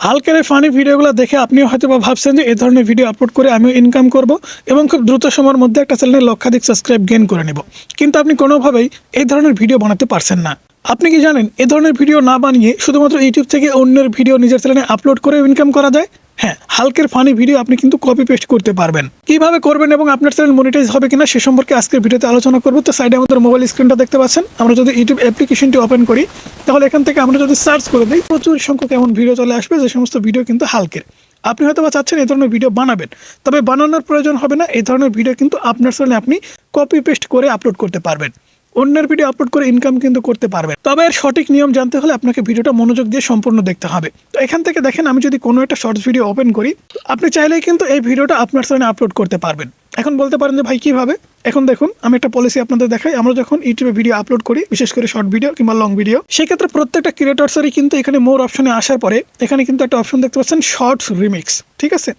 হালকের এই ফানি ভিডিওগুলো দেখে আপনিও হয়তো বা ভাবছেন যে এই ধরনের ভিডিও আপলোড করে আমিও ইনকাম করব এবং খুব দ্রুত সময়ের মধ্যে একটা চ্যানেলে লক্ষাধিক সাবস্ক্রাইব গেইন করে নেব, কিন্তু আপনি কোনোভাবেই এই ধরনের ভিডিও বানাতে পারছেন না। আপনি কি জানেন এই ধরনের ভিডিও না বানিয়ে শুধুমাত্র ইউটিউব থেকে অন্যের ভিডিও নিজের চ্যানেলে আপলোড করে ইনকাম করা যায়? হ্যাঁ, হালকের ফানি ভিডিও আপনি কিন্তু কপি পেস্ট করতে পারবেন। কিভাবে করবেন এবং আপনার চ্যানেল মনিটাইজ হবে কিনা সে সম্পর্কে আজকের ভিডিওতে আলোচনা করব। তো সাইডে আমাদের মোবাইল স্ক্রিনটা দেখতে পাচ্ছেন। আমরা যদি ইউটিউব অ্যাপ্লিকেশনটি ওপেন করি তাহলে এখান থেকে আমরা যদি সার্চ করে দিই প্রচুর সংখ্যক এমন ভিডিও চলে আসবে যে সমস্ত ভিডিও কিন্তু হালকের। আপনি হয়তো বা চাচ্ছেন এই ধরনের ভিডিও বানাবেন, তবে বানানোর প্রয়োজন হবে না। এই ধরনের ভিডিও কিন্তু আপনার চ্যানেলে আপনি কপি পেস্ট করে আপলোড করতে পারবেন, অন্যের ভিডিও আপলোড করে ইনকাম কিন্তু করতে পারবেন। তবে এর সঠিক নিয়ম জানতে হলে আপনাকে ভিডিওটা মনোযোগ দিয়ে সম্পূর্ণ দেখতে হবে। তো এখান থেকে দেখেন, আমি যদি কোনো একটা শর্টস ভিডিও ওপেন করি, আপনি চাইলেই কিন্তু এই ভিডিওটা আপনার চ্যানেলে আপলোড করতে পারবেন। এখন বলতে পারেন যে ভাই কিভাবে? এখন দেখুন, আমি একটা পলিসি আপনাদের দেখাই। আমরা যখন ইউটিউবে ভিডিও আপলোড করি, বিশেষ করে শর্ট ভিডিও কিংবা লং ভিডিও, সেক্ষেত্রে প্রত্যেকটা ক্রিয়েটরসেরই কিন্তু এখানে মোর অপশনে আসার পরে এখানে কিন্তু একটা অপশন দেখতে পাচ্ছেন, শর্টস রিমিক্স। ঠিক আছে,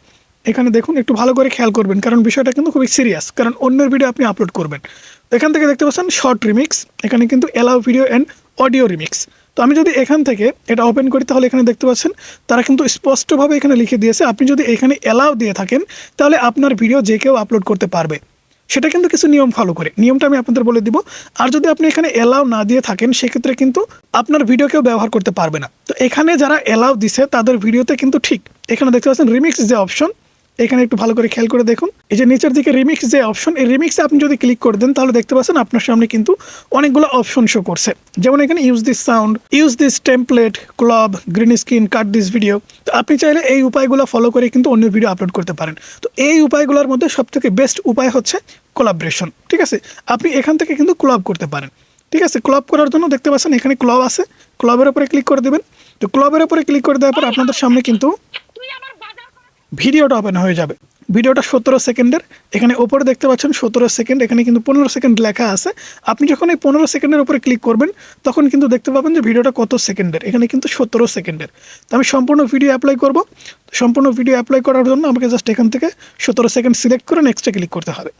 এখানে দেখুন, একটু ভালো করে খেয়াল করবেন, কারণ বিষয়টা কিন্তু খুবই সিরিয়াস, কারণ অন্যের ভিডিও আপনি আপলোড করবেন। এখান থেকে দেখতে পাচ্ছেন শর্ট রিমিক্স, এখানে কিন্তু allow video and audio remix. তো আমি যদি এখান থেকে এটা ওপেন করি তাহলে এখানে দেখতে পাচ্ছেন তারা কিন্তু স্পষ্টভাবে এখানে লিখে দিয়েছে, আপনি যদি এখানে অ্যালাউ দিয়ে থাকেন তাহলে আপনার ভিডিও যে কেউ আপলোড করতে পারবে। সেটা কিন্তু কিছু নিয়ম ফলো করে, নিয়মটা আমি আপনাদের বলে দিব। আর যদি আপনি এখানে অ্যালাউ না দিয়ে থাকেন সেক্ষেত্রে কিন্তু আপনার ভিডিও কেউ ব্যবহার করতে পারবে না। তো এখানে যারা অ্যালাউ দিছে তাদের ভিডিওতে কিন্তু ঠিক এখানে দেখতে পাচ্ছেন রিমিক্স যে অপশন, এখানে একটু ভালো করে খেয়াল করে দেখুন, এই যে নিচের দিকে রিমিক্স যে অপশন, এই রিমিক্সে আপনি যদি ক্লিক করে দেন তাহলে দেখতে পাচ্ছেন আপনার সামনে কিন্তু অনেকগুলো অপশন শো করছে। যেমন এখানে use this sound, use this template, club, green screen, cut this video. তো আপনি চাইলে এই উপায়গুলো ফলো করে কিন্তু অন্য ভিডিও আপলোড করতে পারেন। তো এই উপায়গুলোর মধ্যে সবথেকে বেস্ট উপায় হচ্ছে কোলাবরেশন। ঠিক আছে, আপনি এখান থেকে কিন্তু ক্লব করতে পারেন। ঠিক আছে, ক্লব করার জন্য দেখতে পাচ্ছেন এখানে ক্লব আছে, ক্লবের উপরে ক্লিক করে দেবেন। তো ক্লবের উপরে ক্লিক করে দেওয়ার পর আপনাদের সামনে কিন্তু ভিডিওটা ওপেন হয়ে যাবে। ভিডিওটা 17 সেকেন্ডের, এখানে ওপরে দেখতে পাচ্ছেন 17 সেকেন্ড, এখানে কিন্তু 15 সেকেন্ড লেখা আছে। আপনি যখন এই 15 সেকেন্ডের উপরে ক্লিক করবেন তখন কিন্তু দেখতে পাবেন যে ভিডিওটা কত সেকেন্ডের, এখানে কিন্তু 17 সেকেন্ডের। তো আমি সম্পূর্ণ ভিডিও অ্যাপ্লাই করব। সম্পূর্ণ ভিডিও অ্যাপ্লাই করার জন্য আমাকে জাস্ট এখান থেকে 17 সেকেন্ড সিলেক্ট করে নেক্সটে ক্লিক করতে হবে।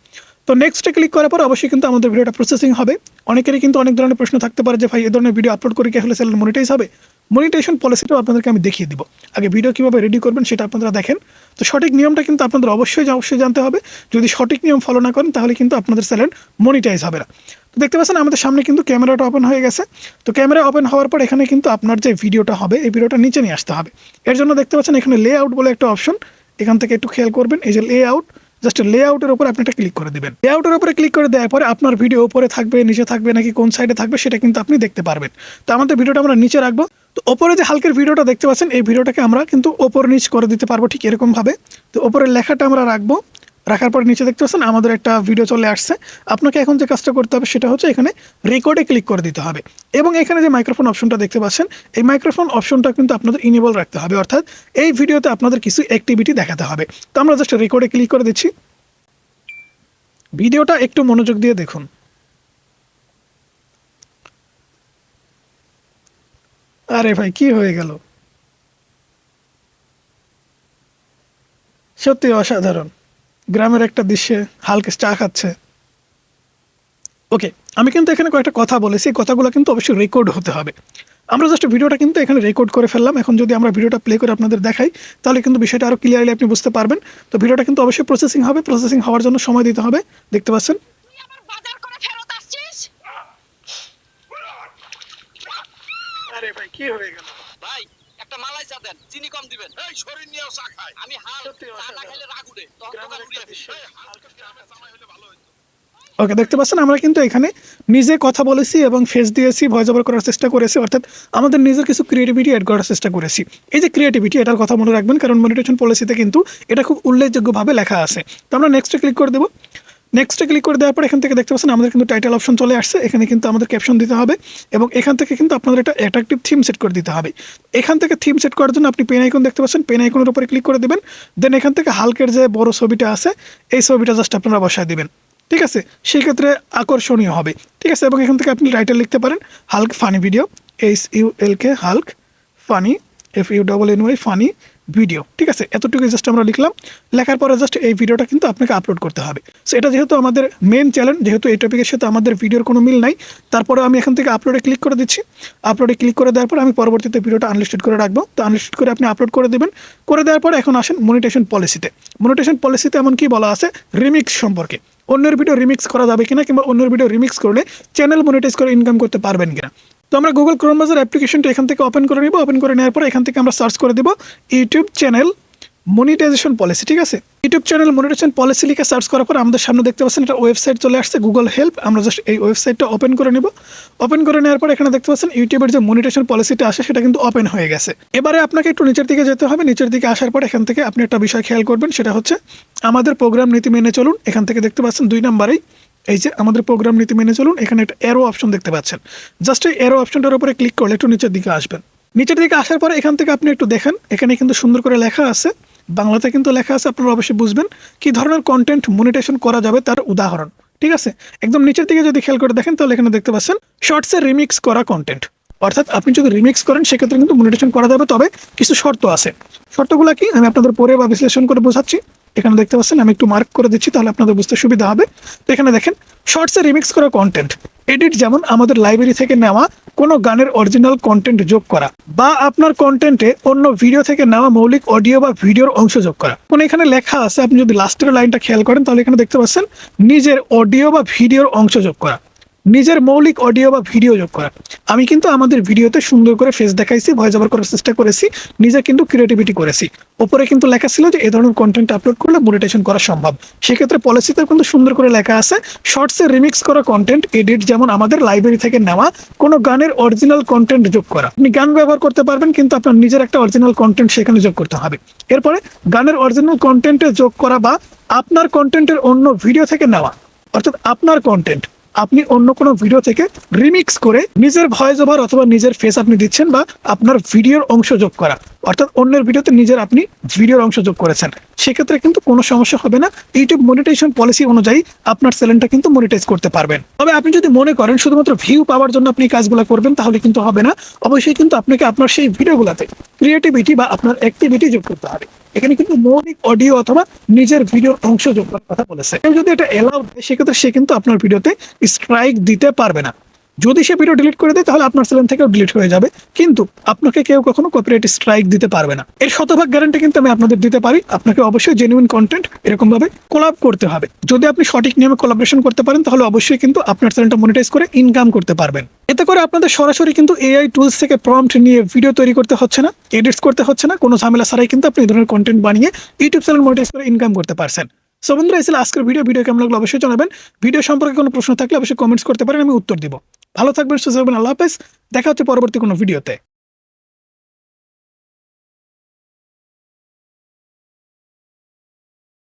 তো নেক্সটে ক্লিক করার পর অবশ্যই কিন্তু আমাদের ভিডিওটা প্রসেসিং হবে। অনেকেরই কিন্তু অনেক ধরনের প্রশ্ন থাকতে পারে যে ভাই এই ধরনের ভিডিও আপলোড করে কি আসলে চ্যানেল মনিটাইজ হবে? মনিটাইজেশন পলিসিটাও আপনাদেরকে আমি দেখিয়ে দিব। আগে ভিডিও কীভাবে রেডি করবেন সেটা আপনারা দেখেন। তো সঠিক নিয়মটা কিন্তু আপনাদের অবশ্যই জানতে হবে। যদি সঠিক নিয়ম ফলো না করেন তাহলে কিন্তু আপনাদের চ্যানেল মনিটাইজ হবে না। তো দেখতে পাচ্ছেন আমাদের সামনে কিন্তু ক্যামেরাটা ওপেন হয়ে গেছে। তো ক্যামেরা ওপেন হওয়ার পর এখানে কিন্তু আপনার যে ভিডিওটা হবে এই ভিডিওটা নিচে নিয়ে আসতে হবে। এর জন্য দেখতে পাচ্ছেন এখানে লে আউট বলে একটা অপশন, এখান থেকে একটু খেয়াল করবেন, এই যে লে আউট, জাস্ট লে আউটের উপর আপনি একটা ক্লিক করে দেবেন। লে আউটের উপরে ক্লিক করে দেওয়ার পরে আপনার ভিডিও উপরে থাকবে, নিচে থাকবে, নাকি কোন সাইডে থাকবে সেটা কিন্তু আপনি দেখতে পারবেন। তো আমাদের ভিডিওটা আমরা নিচে রাখবো। তো ওপরে যে হালকের ভিডিওটা দেখতে পাচ্ছেন এই ভিডিওটাকে আমরা কিন্তু ওপর নিচ করে দিতে পারবো ঠিক এরকমভাবে। তো ওপরের লেখাটা আমরা রাখবো, রাখার পর নিচে দেখতে পাচ্ছেন আমাদের একটা ভিডিও চলে আসছে। আপনাকে এখন যে কাজটা করতে হবে সেটা হচ্ছে এখানে রেকর্ডে ক্লিক করে দিতে হবে এবং এখানে যে মাইক্রোফোন অপশনটা দেখতে পাচ্ছেন এই মাইক্রোফোন অপশনটা কিন্তু আপনাদের ইনেবল রাখতে হবে, অর্থাৎ এই ভিডিওতে আপনাদের কিছু অ্যাক্টিভিটি দেখাতে হবে। তো আমরা জাস্ট রেকর্ডে ক্লিক করে দিচ্ছি। ভিডিওটা একটু মনোযোগ দিয়ে দেখুন। আরে ভাই কি হয়ে গেল, সত্যি অসাধারণ। গ্রামের একটা দৃশ্যে হালকা চা খাচ্ছে। ওকে, আমি কিন্তু এখানে কয়েকটা কথা বলেছি, এই কথাগুলো কিন্তু অবশ্যই রেকর্ড হতে হবে। আমরা জাস্ট ভিডিওটা কিন্তু এখানে রেকর্ড করে ফেললাম। এখন যদি আমরা ভিডিওটা প্লে করে আপনাদের দেখাই তাহলে কিন্তু বিষয়টা আরও ক্লিয়ারলি আপনি বুঝতে পারবেন। তো ভিডিওটা কিন্তু অবশ্যই প্রসেসিং হবে, প্রসেসিং হওয়ার জন্য সময় দিতে হবে। দেখতে পাচ্ছেন আরে ভাই কি হয়ে গেল ভাই, একটা মালাই চা দেন, চিনি কম দিবেন। এই শরীর নিয়েও চা খায়। আমি হাল চা না খাইলে রাগ উঠে, তখন তো উড়িয়ে দিই। এই হালকা গ্রামে জামাই হলে ভালো হইতো। ওকে, দেখতে পাচ্ছেন আমরা কিন্তু এখানে নিজে কথা বলেছি এবং ফেস দিয়েছি, ভয়েস ওভার করার চেষ্টা করেছি, অর্থাৎ আমাদের নিজের কিছু ক্রিয়েটিভিটি অ্যাড করার চেষ্টা করেছি। এই যে ক্রিয়েটিভিটি, এটার কথা মনে রাখবেন, কারণ মনিটাইজেশন পলিসিতে কিন্তু এটা খুব উল্লেখযোগ্যভাবে লেখা আছে। তো আমরা নেক্সটে ক্লিক করে দেবো। নেক্সটে ক্লিক করে দেওয়ার পর এখান থেকে দেখতে পাচ্ছেন আমাদের কিন্তু টাইটেল অপশন চলে আসছে। এখানে কিন্তু আমাদের ক্যাপশন দিতে হবে এবং এখান থেকে কিন্তু আপনাদের একটা অ্যাট্রাকটিভ থিম সেট করে দিতে হবে। এখান থেকে থিম সেট করার জন্য আপনি পেন আইকন দেখতে পাচ্ছেন, পেন আইকনের উপরে ক্লিক করে দেবেন। দেন এখান থেকে হালকের যে বড় ছবিটা আছে এই ছবিটা জাস্ট আপনারা বসায় দেবেন। ঠিক আছে, সেই ক্ষেত্রে আকর্ষণীয় হবে। ঠিক আছে, এবং এখান থেকে আপনি টাইটেল লিখতে পারেন Hulk funny video, HULK Hulk funny FUNNY funny video, ঠিক আছে, এতটুকু জাস্ট আমরা লিখলাম। লেখার পরে জাস্ট এই ভিডিওটা কিন্তু আপনাকে আপলোড করতে হবে। সো এটা যেহেতু আমাদের মেন চ্যানেল, যেহেতু এই টপিকের সাথে আমাদের ভিডিওর কোনো মিল নাই, তারপরে আমি এখান থেকে আপলোডে ক্লিক করে দিচ্ছি। আপলোডে ক্লিক করে দেওয়ার পর আমি পরবর্তীতে ভিডিওটা আনলিস্টেড করে রাখবো। তো আনলিস্টেড করে আপনি আপলোড করে দেবেন। করে দেওয়ার পর এখন আসেন মনিটেশন পলিসিতে। মনিটেশন পলিসিতে এমন কি বলা আছে রিমিক্স সম্পর্কে, অন্যের ভিডিও রিমিক্স করা যাবে কিনা, কিংবা অন্যের ভিডিও রিমিক্স করলে চ্যানেল মনিটাইজ করে ইনকাম করতে পারবেন কিনা। তো আমরা গুগল ক্রোম ব্রাউজার অ্যাপ্লিকেশনটা এখান থেকে ওপেন করে নিব। ওপেন করে নেওয়ার পর এখান থেকে আমরা সার্চ করে দেব ইউটিউব চ্যানেল মনিটাইজেশন পলিসি, ঠিক আছে। ইউটিউব চ্যানেল মনিটাইজেশন পলিসি লিখে সার্চ করার পর আমাদের সামনে দেখতে পাচ্ছেন একটা ওয়েবসাইট চলে আসছে, গুগল হেল্প। আমরা জাস্ট এই ওয়েবসাইটটা ওপেন করে নিব। ওপেন করে নেওয়ার পর এখানে দেখতে পাচ্ছেন ইউটিউবের যে মনিটাইজেশন পলিসিটা আসে সেটা কিন্তু ওপেন হয়ে গেছে। এবারে আপনাকে একটু নিচের দিকে যেতে হবে। নিচের দিকে আসার পর এখান থেকে আপনি একটা বিষয় খেয়াল করবেন, সেটা হচ্ছে আমাদের প্রোগ্রাম নীতি মেনে চলুন। এখান থেকে দেখতে পাচ্ছেন 2 নম্বরেই এই যে আমাদের প্রোগ্রাম নীতি মেনে চলুন, এখানে একটা এরো অপশন দেখতে পাচ্ছেন। জাস্ট এই এরো অপশনটার উপরে ক্লিক করলে একটু নিচের দিকে আসবেন। নিচের দিকে আসার পরে এখান থেকে আপনি একটু দেখেন, এখানে কিন্তু সুন্দর করে লেখা আছে, বাংলাতে কিন্তু লেখা আছে, আপনারা অবশ্যই বুঝবেন কি ধরনের কন্টেন্ট মনিটাইজেশন করা যাবে তার উদাহরণ, ঠিক আছে। একদম নিচের দিকে যদি খেয়াল করে দেখেন তাহলে এখানে দেখতে পাচ্ছেন শর্টসে রিমিক্স করা কন্টেন্ট, অর্থাৎ আপনি যদি রিমিক্স করেন সেক্ষেত্রে কিন্তু মনিটাইজেশন করা যাবে, তবে কিছু শর্ত আছে। শর্তগুলো কি আমি আপনাদের পরে বা বিশ্লেষণ করে বোঝাচ্ছি। এখানে দেখতে পাচ্ছেন, আমি একটু মার্ক করে দিচ্ছি তাহলে আপনাদের বুঝতে সুবিধা হবে। তো এখানে দেখেন শর্টসে রিমিক্স করা কন্টেন্ট এডিট, যেমন আমাদের লাইব্রেরি থেকে নেওয়া কোনো গানের অরিজিনাল কন্টেন্ট যোগ করা, বা আপনার কন্টেন্টে অন্য ভিডিও থেকে নেওয়া মৌলিক অডিও বা ভিডিওর অংশ যোগ করা। মানে এখানে লেখা আছে, আপনি যদি লাস্টের লাইনটা খেয়াল করেন তাহলে এখানে দেখতে পাচ্ছেন নিজের অডিও বা ভিডিওর অংশ যোগ করা, নিজের মৌলিক অডিও বা ভিডিও যোগ করা। আমি কিন্তু আমাদের ভিডিওতে সুন্দর করে ফেস দেখাইছি, ভয়েস ওভার করার চেষ্টা করেছি, নিজে কিন্তু ক্রিয়েটিভিটি করেছি। ওপরে কিন্তু লেখা ছিল যে এই ধরনের কন্টেন্ট আপলোড করলে মনিটাইজেশন করা সম্ভব। সেক্ষেত্রে পলিসিতেও কিন্তু সুন্দর করে লেখা আছে শর্টসে রিমিক্স করা কন্টেন্ট এডিট, যেমন আমাদের লাইব্রেরি থেকে নেওয়া কোনো গানের অরিজিনাল কন্টেন্ট যোগ করা। আপনি গান ব্যবহার করতে পারবেন, কিন্তু আপনার নিজের একটা অরিজিনাল কন্টেন্ট সেখানে যোগ করতে হবে। এরপরে গানের অরিজিনাল কন্টেন্টে যোগ করা বা আপনার কন্টেন্টের অন্য ভিডিও থেকে নেওয়া, অর্থাৎ আপনার কন্টেন্ট আপনি অন্য কোনো ভিডিও থেকে রিমিক্স করে নিজের ভয়েস ওভার অথবা নিজের ফেস আপনি দিচ্ছেন, বা আপনার ভিডিওর অংশ যোগ করা, অর্থাৎ অন্যের ভিডিওতে নিজের আপনি ভিডিওর অংশ যোগ করেছেন, সেক্ষেত্রে কিন্তু কোনো সমস্যা হবে না। ইউটিউব মনিটাইজেশন পলিসি অনুযায়ী আপনার চ্যানেলটা কিন্তু মনিটাইজ করতে পারবেন। তবে আপনি যদি মনে করেন শুধুমাত্র ভিউ পাওয়ার জন্য আপনি কাজগুলো করবেন তাহলে কিন্তু হবে না। অবশ্যই কিন্তু আপনাকে আপনার সেই ভিডিওগুলোতে ক্রিয়েটিভিটি বা আপনার অ্যাক্টিভিটি যোগ করতে হবে। এখানে কিন্তু মৌলিক অডিও অথবা নিজের ভিডিওর অংশ যোগ করার কথা বলেছে। কেউ যদি এটা এলাও দেয় সেক্ষেত্রে সে কিন্তু আপনার ভিডিওতে স্ট্রাইক দিতে পারবে না। যদি সে ভিডিও ডিলিট করে দেয় তাহলে আপনার চ্যানেল থেকেও ডিলিট হয়ে যাবে, কিন্তু আপনাকে কেউ কখনো কপিরাইট স্ট্রাইক দিতে পারবে না। এর শতভাগ গ্যারান্টি কিন্তু আমি আপনাদের দিতে পারি। আপনাকে অবশ্যই জেনুইন কন্টেন্ট এরকম ভাবে কোলাব করতে হবে। যদি আপনি সঠিক নিয়মে কোলাবোরেশন করতে পারেন তাহলে অবশ্যই কিন্তু আপনার চ্যানেলটা মনিটাইজ করে ইনকাম করতে পারবেন। এতে করে আপনাদের সরাসরি কিন্তু এআই টুলস থেকে প্রম্পট নিয়ে ভিডিও তৈরি করতে হচ্ছে না, এডিটস করতে হচ্ছে না, কোনো ঝামেলা ছাড়াই কিন্তু আপনি এই ধরনের কন্টেন্ট বানিয়ে ইউটিউব চ্যানেল মনিটাইজ করে ইনকাম করতে পারছেন। সো বন্ধুরা, এই ছিল আজকের ভিডিও কেমন লাগলো অবশ্যই জানাবেন। ভিডিও সম্পর্কে কোনো প্রশ্ন থাকলে অবশ্যই কমেন্টস করতে পারেন, আমি উত্তর দিব। ভালো থাকবেন, সুস্থ থাকবেন, আল্লাহ হাফেজ। দেখা হচ্ছে পরবর্তী কোনো ভিডিওতে।